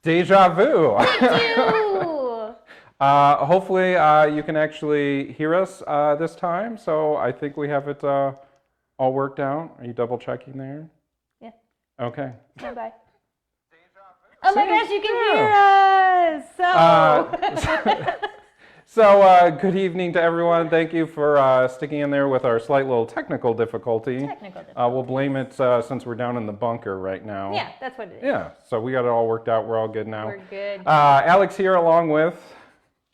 Deja vu. Thank you! Hopefully you can actually hear us this time. So I think we have it all worked out. Are you double checking there? Yeah. Okay. Stand by. Oh my gosh, you can hear us! So good evening to everyone. Thank you for sticking in there with our slight little technical difficulty. We'll blame it since we're down in the bunker right now. Yeah, that's what it is. Yeah, so we got it all worked out. We're all good now. We're good. Alex here along with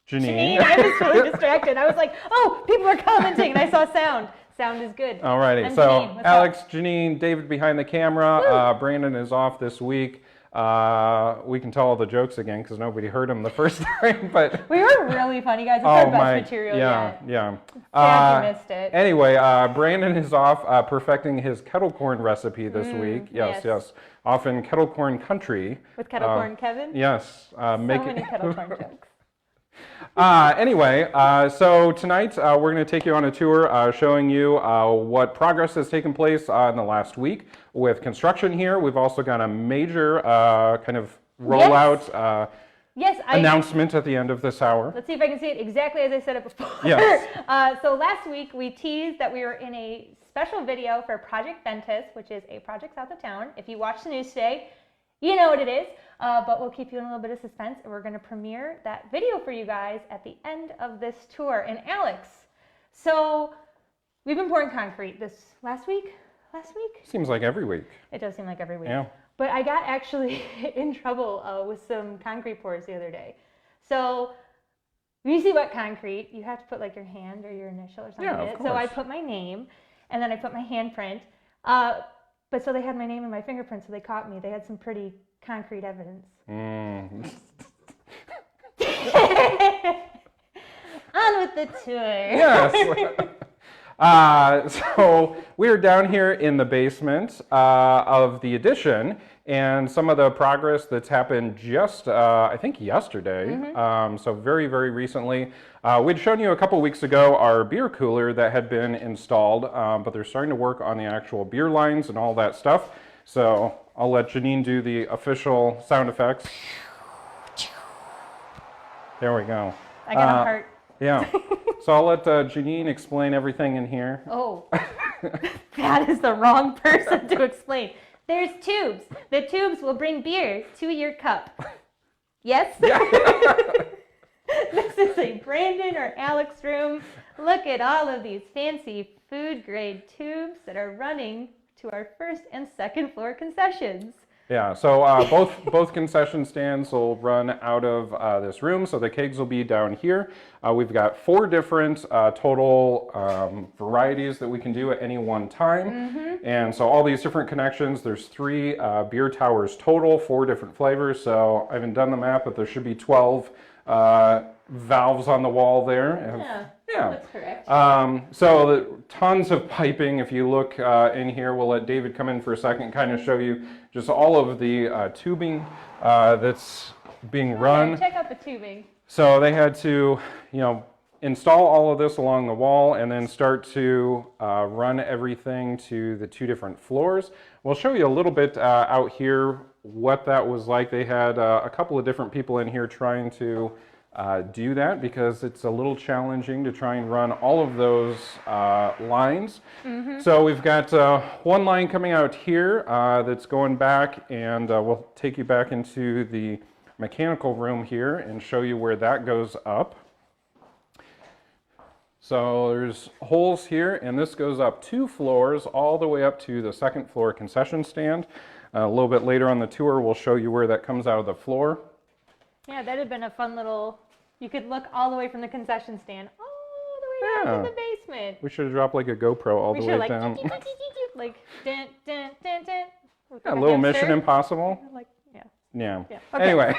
Janine. I was really distracted. I was like, oh, people are commenting, and I saw sound. Sound is good. Alrighty, so Janine. Alex, Janine, David behind the camera. Brandon is off this week. We can tell all the jokes again because nobody heard them the first time, but we were really funny, guys. It's our best material yet. Yeah. Sad you missed it. Anyway, Brandon is off perfecting his kettle corn recipe this week. Yes. Off in kettle corn country. With kettle corn Kevin? Yes. So many kettle corn jokes. Anyway, so tonight we're going to take you on a tour showing you what progress has taken place in the last week with construction here. We've also got a major kind of rollout announcement at the end of this hour. Let's see if I can see it exactly as I said it before. Yes. So last week we teased that we were in a special video for Project Ventus, which is a project south of town. If you watch the news today, you know what it is, but we'll keep you in a little bit of suspense, and we're going to premiere that video for you guys at the end of this tour. And Alex, so we've been pouring concrete this last week? Seems like every week. It does seem like every week. Yeah. But I got actually in trouble with some concrete pours the other day. So when you see wet concrete, you have to put like your hand or your initial or something in it. So I put my name, and then I put my handprint. But so they had my name and my fingerprint, so they caught me. They had some pretty concrete evidence. On with the tour. Yes. So we're down here in the basement of the addition, and some of the progress that's happened just, I think, yesterday. So very, very recently. We'd shown you a couple weeks ago our beer cooler that had been installed, but they're starting to work on the actual beer lines and all that stuff. So I'll let Janine do the official sound effects. There we go. I got a heart. Yeah. So I'll let Janine explain everything in here. Oh, that is the wrong person to explain. There's tubes. The tubes will bring beer to your cup. Yes? Yeah. This is a Brandon or Alex room. Look at all of these fancy food grade tubes that are running to our first and second floor concessions. Yeah, so both concession stands will run out of this room, so the kegs will be down here. We've got 4 different total varieties that we can do at any one time. And so all these different connections, there's 3 beer towers total, 4 different flavors. So I haven't done the math, but there should be 12 valves on the wall there. Yeah, that's correct. So tons of piping. If you look in here, we'll let David come in for a second, kind of show you just all of the tubing that's being run. Check out the tubing. So they had to, install all of this along the wall and then start to run everything to the 2 different floors. We'll show you a little bit out here what that was like. They had a couple of different people in here trying to do that because it's a little challenging to try and run all of those lines. So we've got one line coming out here that's going back, and we'll take you back into the mechanical room here and show you where that goes up. So there's holes here, and this goes up 2 floors all the way up to the 2nd floor concession stand. A little bit later on the tour, we'll show you where that comes out of the floor. Yeah, that'd have been a fun little, you could look all the way from the concession stand all the way down to the basement. We should have dropped like a GoPro all the way down. Like, dun, dun, dun, dun. Yeah, a little Mission Impossible. Yeah. Okay. Anyway,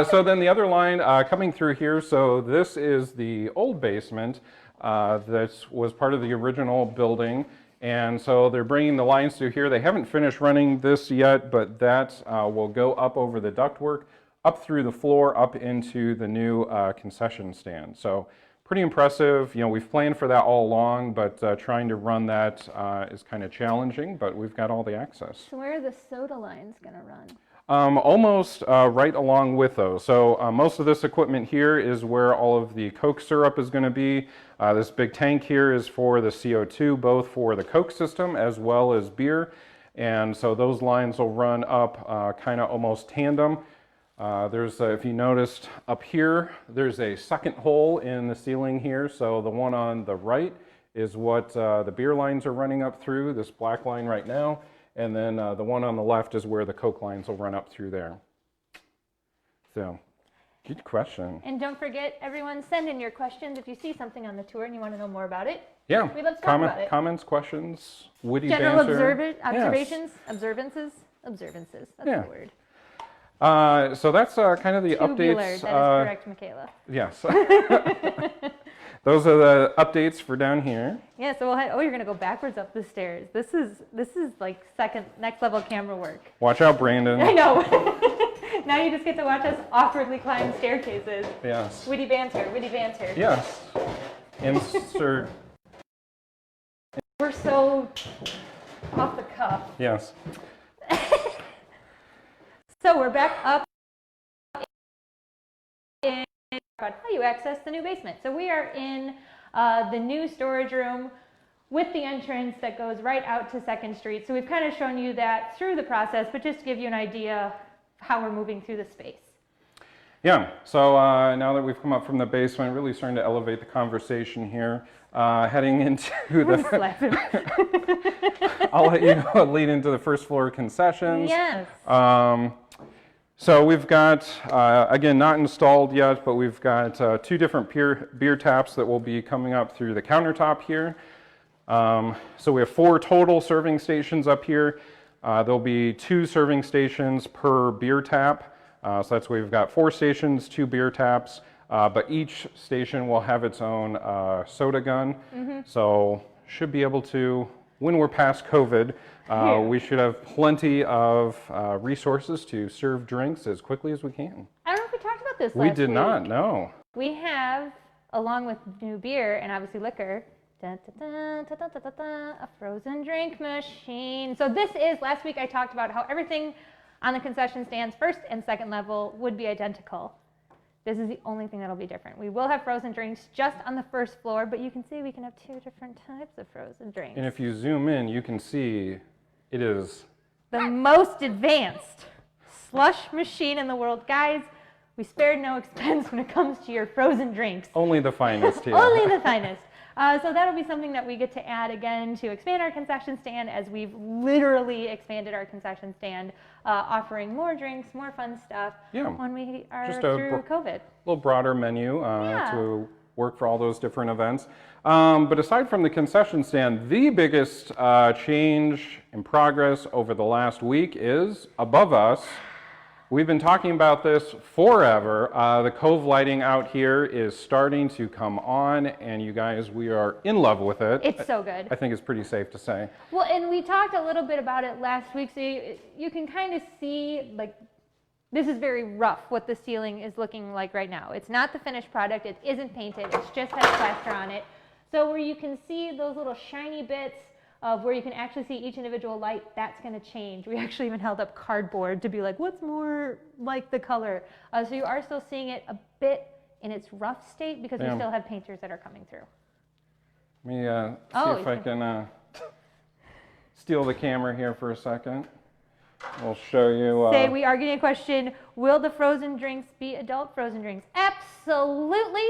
so then the other line coming through here, so this is the old basement that was part of the original building. And so they're bringing the lines through here. They haven't finished running this yet, but that will go up over the ductwork, up through the floor, up into the new concession stand. So pretty impressive. We've planned for that all along, but trying to run that is kind of challenging, but we've got all the access. So where are the soda lines going to run? Almost right along with those. So most of this equipment here is where all of the Coke syrup is going to be. This big tank here is for the CO2, both for the Coke system as well as beer. And so those lines will run up kind of almost tandem. If you noticed up here, there's a second hole in the ceiling here. So the one on the right is what the beer lines are running up through, this black line right now. And then the one on the left is where the Coke lines will run up through there. So, good question. And don't forget, everyone, send in your questions if you see something on the tour and you want to know more about it. Yeah, We'd love to talk about it. Comments, questions, witty General banter. observations, Yes. observances, that's Yeah. the word. So that's kind of the Tubular, updates. that is correct, Michaela. Yes. Those are the updates for down here. Yeah, so we'll head, you're gonna go backwards up the stairs. This is like next level camera work. Watch out, Brandon. I know. Now you just get to watch us awkwardly climb staircases. Yes. Witty banter, witty banter. Yes. Insert. We're so off the cuff. Yes. So we're back up in about how you access the new basement. So we are in the new storage room with the entrance that goes right out to 2nd Street. So we've kind of shown you that through the process, but just to give you an idea how we're moving through the space. Yeah, so now that we've come up from the basement, really starting to elevate the conversation here, heading into Slap him. I'll let you lead into the first floor concessions. Yes. So we've got, again, not installed yet, but we've got 2 different beer taps that will be coming up through the countertop here. So we have 4 total serving stations up here. There'll be 2 serving stations per beer tap. So that's why we've got 4 stations, 2 beer taps, but each station will have its own soda gun. Mm-hmm. So should be able to, when we're past COVID, we should have plenty of resources to serve drinks as quickly as we can. I don't know if we talked about this We last did week. not, no. We have, along with new beer and obviously liquor, a frozen drink machine. So this is, last week I talked about how everything on the concession stands 1st and 2nd level would be identical. This is the only thing that'll be different. We will have frozen drinks just on the 1st floor, but you can see we can have 2 different types of frozen drinks. And if you zoom in, you can see it is The most advanced slush machine in the world. Guys, we spared no expense when it comes to your frozen drinks. only the finest here. Only the finest. So that'll be something that we get to add again to expand our concession stand, as we've literally expanded our concession stand, offering more drinks, more fun stuff when we are Just through COVID. little broader menu to work for all those different events. But aside from the concession stand, the biggest change in progress over the last week is above us. We've been talking about this forever. The Cove lighting out here is starting to come on, and you guys, we are in love with it. It's so good. I think it's pretty safe to say. Well, and we talked a little bit about it last week, so you can kind of see, like, this is very rough what the ceiling is looking like right now. It's not the finished product, it isn't painted, it's just has plaster on it. So where you can see those little shiny bits of where you can actually see each individual light, that's going to change. We actually even held up cardboard to be like, what's more like the color? So you are still seeing it a bit in its rough state because we still have painters that are coming through. Let me see if I can steal the camera here for a second. We'll show you. Say, we are getting a question, will the frozen drinks be adult frozen drinks? Absolutely.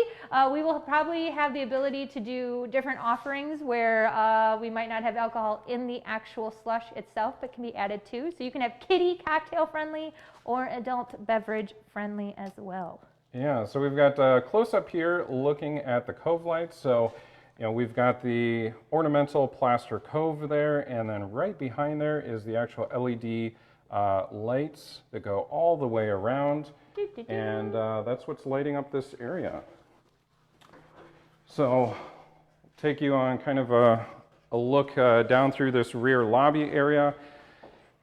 We will probably have the ability to do different offerings where we might not have alcohol in the actual slush itself, but can be added to. So you can have kiddie cocktail friendly or adult beverage friendly as well. Yeah, so we've got a close-up here looking at the Cove lights. So, you know, we've got the ornamental plaster Cove there, and then right behind there is the actual LED lights that go all the way around, and that's what's lighting up this area. So, take you on kind of a look down through this rear lobby area.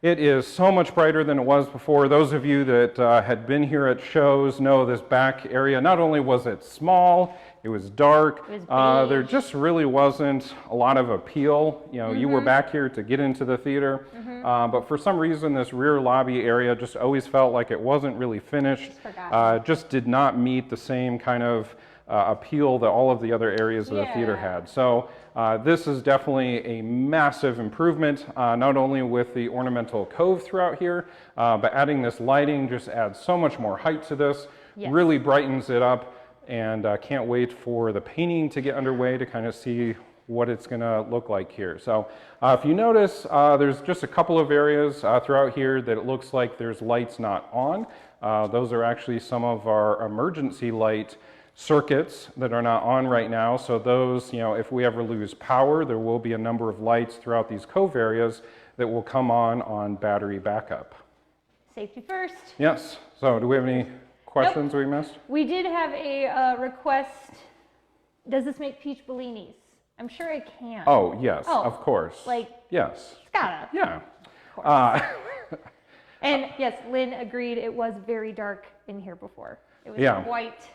It is so much brighter than it was before. Those of you that had been here at shows know this back area, not only was it small, it was dark, It was there beige. just really wasn't a lot of appeal. You know, you were back here to get into the theater, but for some reason this rear lobby area just always felt like it wasn't really finished. forgotten. Just did not meet the same kind of appeal that all of the other areas of the theater Yeah. had. So this is definitely a massive improvement, not only with the ornamental cove throughout here, but adding this lighting just adds so much more height to this, Yes. really brightens it up, and can't wait for the painting to get underway to kind of see what it's going to look like here. So if you notice, there's just a couple of areas throughout here that it looks like there's lights not on. Those are actually some of our emergency light circuits that are not on right now. So those, you know, if we ever lose power, there will be a number of lights throughout these cove areas that will come on battery backup. Safety first. Yes. So do we have any questions we missed? We did have a request. Does this make peach bellinis? I'm sure it can. Oh, yes, Oh, of course. like- yes. It's gotta. Yeah. And yes, Lynn agreed it was very dark in here before. It was Yeah. white.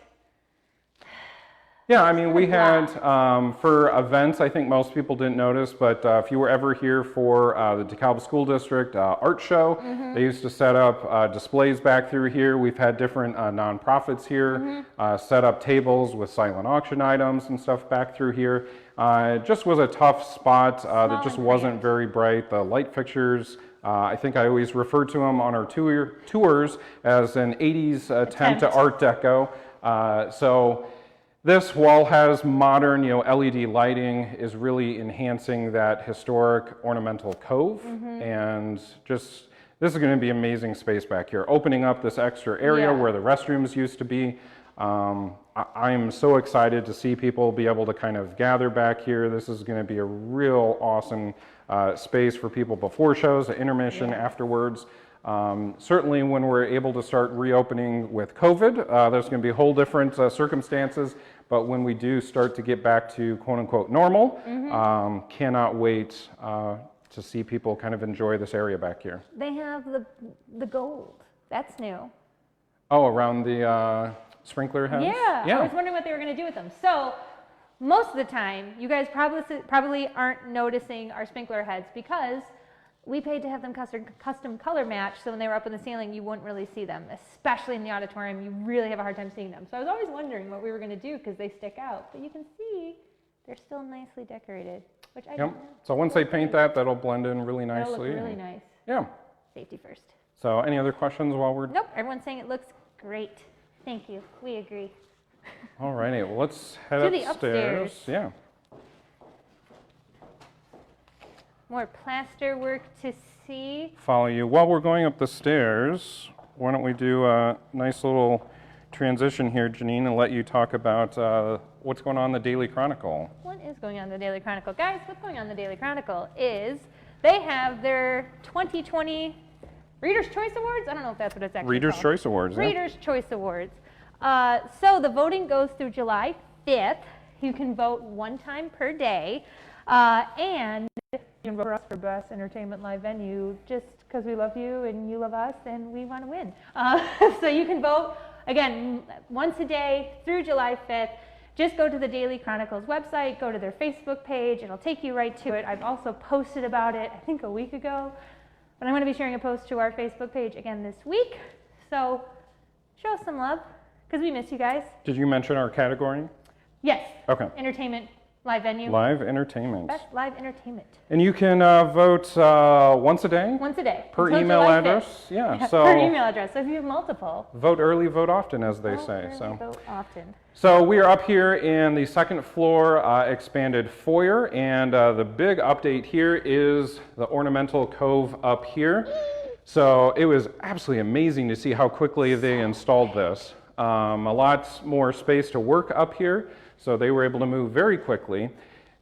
Yeah, I mean, we Kinda had, for events, I think most people didn't notice, but if you were ever here for the DeKalb School District art show, they used to set up displays back through here. We've had different nonprofits here set up tables with silent auction items and stuff back through here. It just was a tough spot that just and wasn't very bright. The light fixtures, I think I always refer to them on our tours as an 80s attempt to Art Deco. So this wall has modern, you know, LED lighting, is really enhancing that historic ornamental cove, and just this is going to be amazing space back here. Opening up this extra area Yeah. where the restrooms used to be. I am so excited to see people be able to kind of gather back here. This is going to be a real awesome space for people before shows, the intermission, afterwards. Certainly when we're able to start reopening with COVID, there's going to be whole different circumstances, but when we do start to get back to quote unquote normal, cannot wait to see people kind of enjoy this area back here. They have the gold. That's new. Oh, around the sprinkler heads? Yeah. I was wondering what they were going to do with them. So most of the time, you guys probably aren't noticing our sprinkler heads because we paid to have them custom color matched, so when they were up in the ceiling, you wouldn't really see them, especially in the auditorium. You really have a hard time seeing them. So I was always wondering what we were going to do because they stick out. But you can see they're still nicely decorated, which I Yep. don't know. So once they paint that, that'll blend in really That'll nicely. look really nice. Yeah. Safety first. So any other questions while we're... Nope, everyone's saying it looks great. Thank you. We agree. All righty, well, let's head To the upstairs. upstairs. Yeah. More plaster work to see. Follow you. While we're going up the stairs, why don't we do a nice little transition here, Janine, and let you talk about what's going on in the Daily Chronicle. What is going on in the Daily Chronicle? Guys, what's going on in the Daily Chronicle is they have their 2020 Reader's Choice Awards. I don't know if that's what it's actually Reader's called. Choice Awards. yeah? Reader's Choice Awards. So the voting goes through July 5th. You can vote one time per day. And you can vote for us for Best Entertainment Live Venue just because we love you and you love us and we want to win. So you can vote, again, once a day through July 5th. Just go to the Daily Chronicles website, go to their Facebook page. It'll take you right to it. I've also posted about it, I think a week ago. But I'm going to be sharing a post to our Facebook page again this week. So show us some love because we miss you guys. Did you mention our category? Yes. Okay. Entertainment live venue. Live entertainment. Best live entertainment. And you can vote once a day Once a day. per until email July address. 5th. Yeah, Per email so address. So if you have multiple, vote early, vote often, as they vote say. early, So. vote often. So we are up here in the second floor expanded foyer, and the big update here is the ornamental cove up here. So it was absolutely amazing to see how quickly they installed this. A lot more space to work up here, so they were able to move very quickly.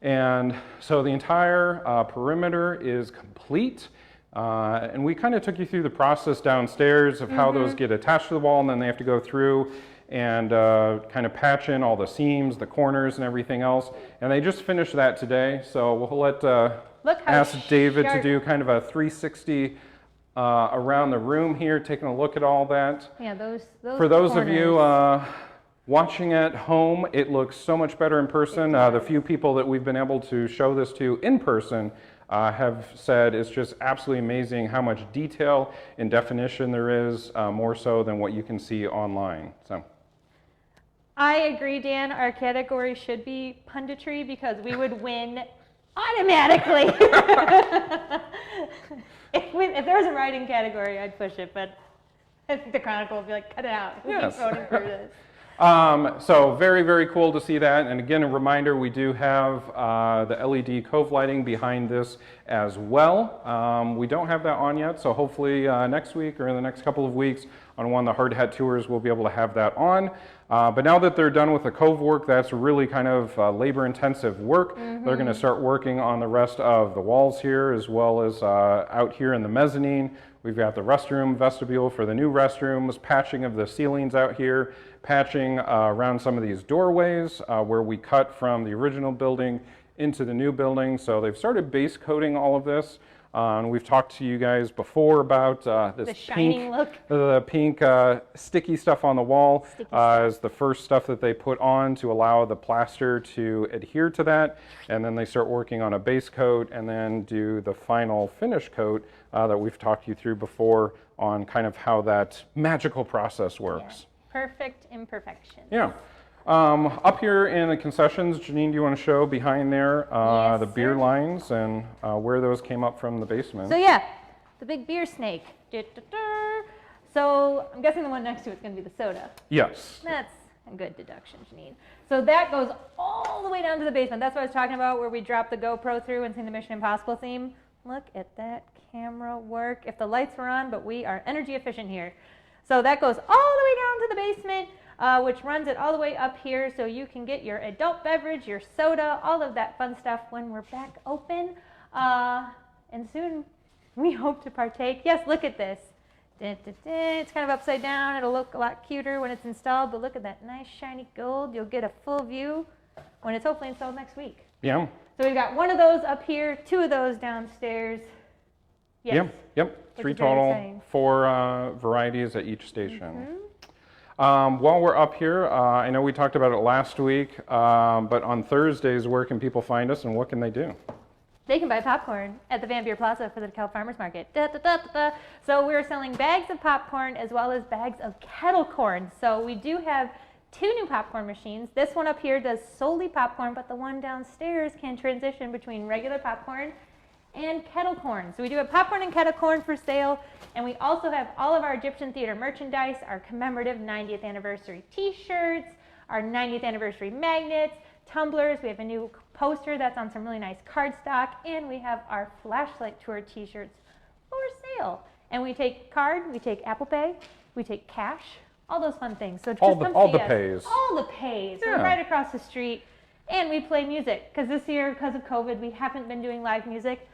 And so the entire perimeter is complete. And we kind of took you through the process downstairs of how those get attached to the wall, and then they have to go through and kind of patch in all the seams, the corners, and everything else. And they just finished that today, so we'll let Look how ask David to sharp- do kind of a 360 around the room here, taking a look at all that. Yeah, those For those of you corners. watching at home, it looks so much better in person. The few people that we've been able to show this to in person have said it's just absolutely amazing how much detail and definition there is, more so than what you can see online. So. I agree, Dan. Our category should be punditry because we would win automatically. If there was a writing category, I'd push it, but I think the Chronicle would be like, cut it out. Who keeps Yes. voting for this? So very, very cool to see that. And again, a reminder, we do have the LED cove lighting behind this as well. We don't have that on yet, so hopefully next week or in the next couple of weeks on one of the Hard Hat tours, we'll be able to have that on. But now that they're done with the cove work, that's really kind of labor-intensive work. They're going to start working on the rest of the walls here, as well as out here in the mezzanine. We've got the restroom vestibule for the new restrooms, patching of the ceilings out here, patching around some of these doorways where we cut from the original building into the new building. So they've started base coating all of this. And we've talked to you guys before about this The shining pink, look. the pink sticky stuff on the wall is the first stuff that they put on to allow the plaster to adhere to that. And then they start working on a base coat and then do the final finish coat that we've talked you through before on kind of how that magical process works. Perfect imperfection. Yeah. Up here in the concessions, Janine, do you want to show behind there Yes, the beer sir. lines and where those came up from the basement? So yeah, the big beer snake. So I'm guessing the one next to it's going to be the soda. Yes. That's a good deduction, Janine. So that goes all the way down to the basement. That's what I was talking about, where we dropped the GoPro through and sing the Mission Impossible theme. Look at that camera work. If the lights were on, but we are energy efficient here. So that goes all the way down to the basement, which runs it all the way up here, so you can get your adult beverage, your soda, all of that fun stuff when we're back open. And soon we hope to partake. Yes, look at this. It's kind of upside down. It'll look a lot cuter when it's installed, but look at that nice shiny gold. You'll get a full view when it's hopefully installed next week. Yeah. So we've got one of those up here, two of those downstairs. Yes. Yep. Which Three is very total, exciting. 4 varieties at each station. While we're up here, I know we talked about it last week, but on Thursdays, where can people find us and what can they do? They can buy popcorn at the Van Buren Plaza for the DeKalb Farmers Market. So we're selling bags of popcorn as well as bags of kettle corn. So we do have 2 new popcorn machines. This one up here does solely popcorn, but the one downstairs can transition between regular popcorn and kettle corn. So we do have popcorn and kettle corn for sale, and we also have all of our Egyptian Theater merchandise, our commemorative 90th anniversary t-shirts, our 90th anniversary magnets, tumblers. We have a new poster that's on some really nice cardstock, and we have our flashlight tour t-shirts for sale. And we take card, we take Apple Pay, we take cash, all those fun things. So just All come the see us. pays. All the pays. Yeah. We're right across the street, and we play music because this year, because of COVID, we haven't been doing live music.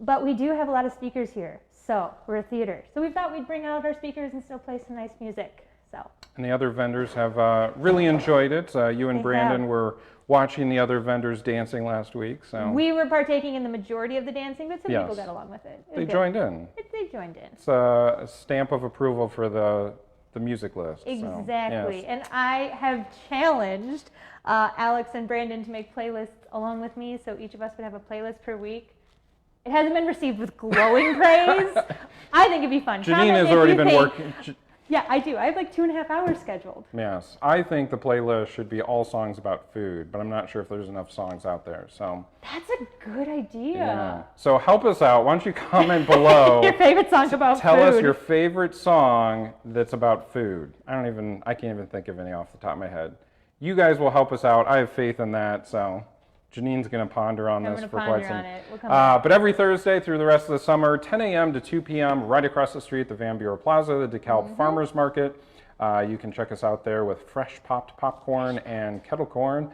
But we do have a lot of speakers here, so we're a theater. So we thought we'd bring out our speakers and still play some nice music. So And the other vendors have really enjoyed it. You and They Brandon have. were watching the other vendors dancing last week, so we were partaking in the majority of the dancing, but some Yes. people got along with it. It was they good. joined in. They joined in. It's a stamp of approval for the music list. so, Exactly. yes. And I have challenged Alex and Brandon to make playlists along with me, so each of us would have a playlist per week. It hasn't been received with glowing praise. I think it'd be fun. Janine Comment has if already you been think- working. Yeah, I do. I have like 2.5 hours scheduled. Yes, I think the playlist should be all songs about food, but I'm not sure if there's enough songs out there. So That's a good idea. yeah. So help us out. Why don't you comment below? Your favorite song about Tell food. us your favorite song that's about food. I can't even think of any off the top of my head. You guys will help us out. I have faith in that. So Janine's going to ponder on I'm this gonna for ponder quite some. on it. We'll come back. But every Thursday through the rest of the summer, 10 a.m. to 2 p.m. right across the street, the Van Buren Plaza, the DeKalb Farmers Market. You can check us out there with fresh popped popcorn and kettle corn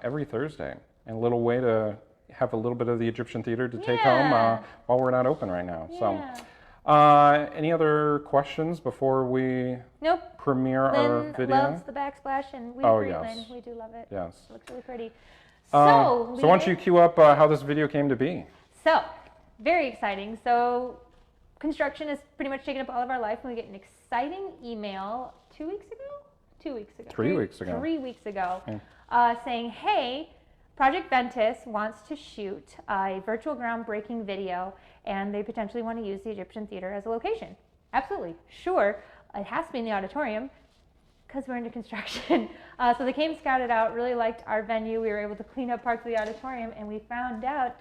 every Thursday. And a little way to have a little bit of the Egyptian theater to take home Yeah. while we're not open right now. Yeah. So, any other questions before we Nope. premiere our Lynn video? loves the backsplash, and we Oh, agree, yes. Lynn. We do love it. Yes. It looks really pretty. So why don't Leader- you cue up how this video came to be? So, very exciting. So, construction has pretty much taken up all of our life, and we get an exciting email 2 weeks ago? 2 weeks ago. 3 weeks ago. 3 weeks ago, Yeah. saying, hey, Project Ventus wants to shoot a virtual groundbreaking video, and they potentially want to use the Egyptian Theater as a location. Absolutely, sure. It has to be in the auditorium because we're into construction. So they came, scouted out, really liked our venue. We were able to clean up parts of the auditorium, and we found out,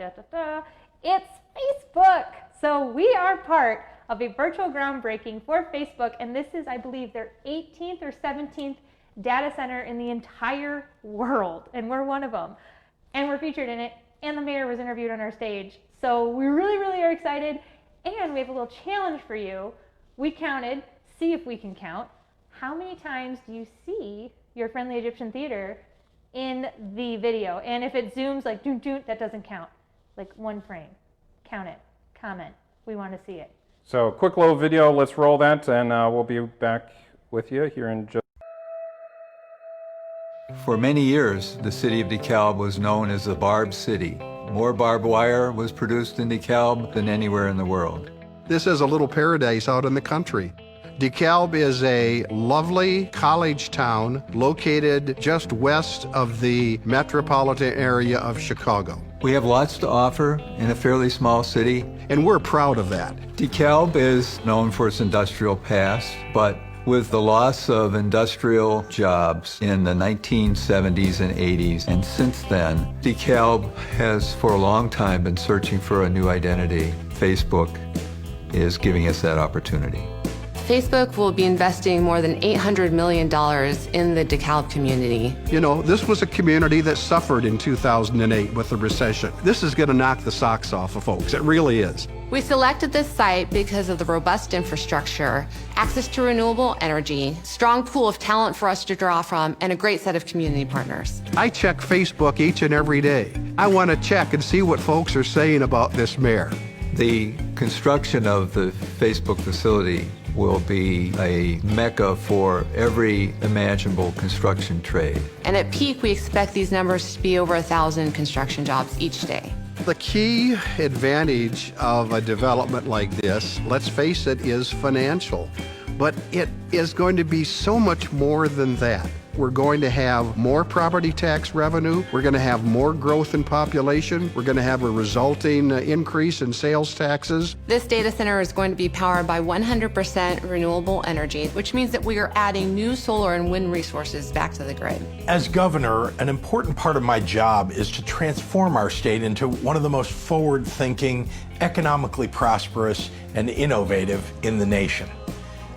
it's Facebook. So we are part of a virtual groundbreaking for Facebook, and this is, I believe, their 18th or 17th data center in the entire world, and we're one of them. And we're featured in it, and the mayor was interviewed on our stage. So we really, really are excited, and we have a little challenge for you. We counted, see if we can count, how many times do you see your friendly Egyptian Theater in the video? And if it zooms like doon doon, that doesn't count. Like one frame. Count it. Comment. We want to see it. So quick little video, let's roll that, and we'll be back with you here in just... For many years, the city of DeKalb was known as the Barb City. More barbed wire was produced in DeKalb than anywhere in the world. This is a little paradise out in the country. DeKalb is a lovely college town located just west of the metropolitan area of Chicago. We have lots to offer in a fairly small city. And we're proud of that. DeKalb is known for its industrial past, but with the loss of industrial jobs in the 1970s and 80s, and since then, DeKalb has for a long time been searching for a new identity. Facebook is giving us that opportunity. Facebook will be investing more than $800 million in the DeKalb community. You know, this was a community that suffered in 2008 with the recession. This is going to knock the socks off of folks. It really is. We selected this site because of the robust infrastructure, access to renewable energy, strong pool of talent for us to draw from, and a great set of community partners. I check Facebook each and every day. I want to check and see what folks are saying about this mayor. The construction of the Facebook facility will be a mecca for every imaginable construction trade. And at peak, we expect these numbers to be over 1,000 construction jobs each day. The key advantage of a development like this, let's face it, is financial. But it is going to be so much more than that. We're going to have more property tax revenue. We're going to have more growth in population. We're going to have a resulting increase in sales taxes. This data center is going to be powered by 100% renewable energy, which means that we are adding new solar and wind resources back to the grid. As governor, an important part of my job is to transform our state into one of the most forward-thinking, economically prosperous, and innovative in the nation.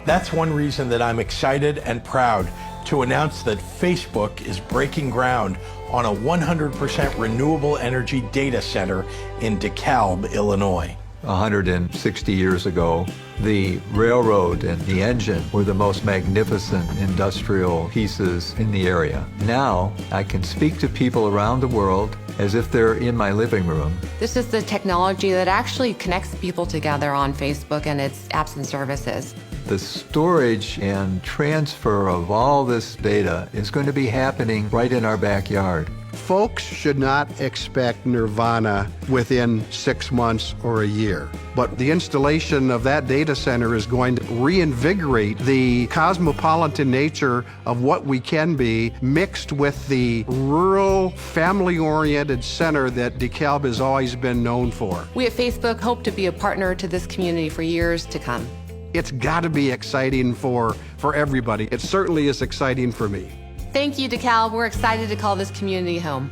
That's one reason that I'm excited and proud to announce that Facebook is breaking ground on a 100% renewable energy data center in DeKalb, Illinois. 160 years ago, the railroad and the engine were the most magnificent industrial pieces in the area. Now, I can speak to people around the world as if they're in my living room. This is the technology that actually connects people together on Facebook and its apps and services. The storage and transfer of all this data is going to be happening right in our backyard. Folks should not expect nirvana within 6 months or a year. But the installation of that data center is going to reinvigorate the cosmopolitan nature of what we can be, mixed with the rural, family-oriented center that DeKalb has always been known for. We at Facebook hope to be a partner to this community for years to come. It's got to be exciting for everybody. It certainly is exciting for me. Thank you, DeKalb. We're excited to call this community home.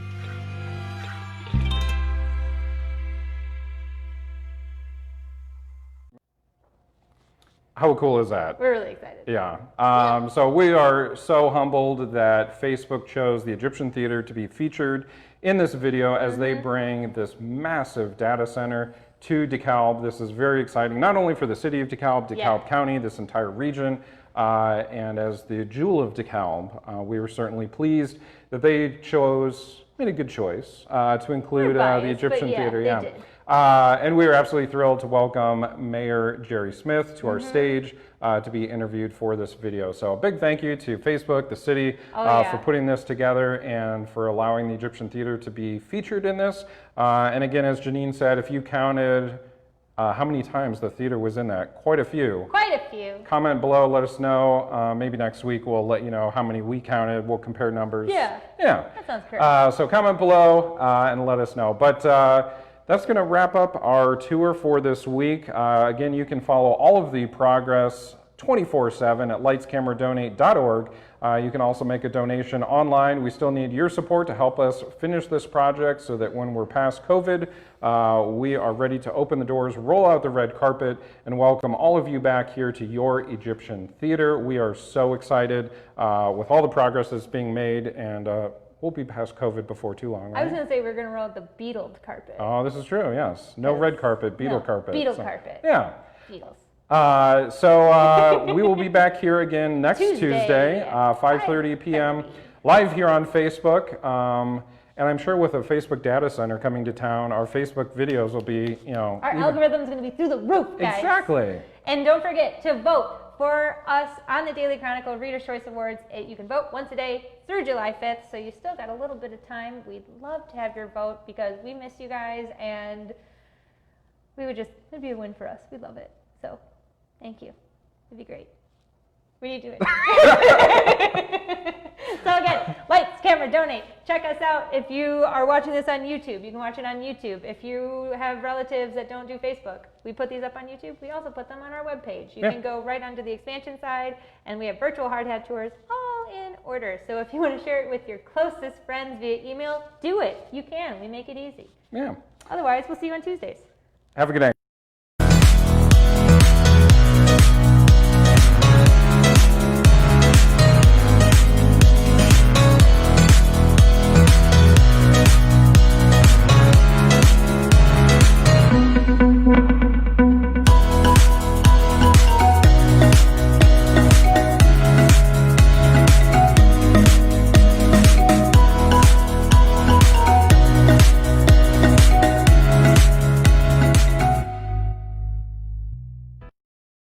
How cool is that? We're really excited. Yeah. So we are so humbled that Facebook chose the Egyptian Theater to be featured in this video as they bring this massive data center to DeKalb. This is very exciting, not only for the city of DeKalb County, this entire region, and as the jewel of DeKalb, we were certainly pleased that they made a good choice to include the Egyptian Theater. They did. And we are absolutely thrilled to welcome Mayor Jerry Smith to our stage to be interviewed for this video. So a big thank you to Facebook, the city, for putting this together and for allowing the Egyptian Theater to be featured in this. And again, as Janine said, if you counted how many times the theater was in that. Quite a few. Quite a few. Comment below, let us know. Maybe next week we'll let you know how many we counted. We'll compare numbers. Yeah. Yeah. That sounds correct. So comment below and let us know. But that's going to wrap up our tour for this week. Again, you can follow all of the progress 24/7 at lightscameradonate.org. You can also make a donation online. We still need your support to help us finish this project so that when we're past COVID, we are ready to open the doors, roll out the red carpet, and welcome all of you back here to your Egyptian theater. We are so excited with all the progress that's being made, and we'll be past COVID before too long, right? I was going to say we're going to roll out the beetled carpet. Oh, this is true, yes. No red carpet, beetle carpet. Beetle carpet. Yeah. Beetles. So we will be back here again next Tuesday, yeah. 5:30 p.m. live here on Facebook. And I'm sure with a Facebook data center coming to town, our Facebook videos will be, Our algorithm's going to be through the roof, guys. Exactly. And don't forget to vote for us on the Daily Chronicle Reader's Choice Awards. You can vote once a day through July 5th, so you still got a little bit of time. We'd love to have your vote because we miss you guys, and it'd be a win for us. We love it. So, thank you. It'd be great. We need to do it. So again, lights, camera, donate. Check us out. If you are watching this on YouTube, you can watch it on YouTube. If you have relatives that don't do Facebook, we put these up on YouTube. We also put them on our webpage. You can go right onto the expansion side, and we have virtual hard hat tours all in order. So if you want to share it with your closest friends via email, do it. You can. We make it easy. Yeah. Otherwise, we'll see you on Tuesdays. Have a good day.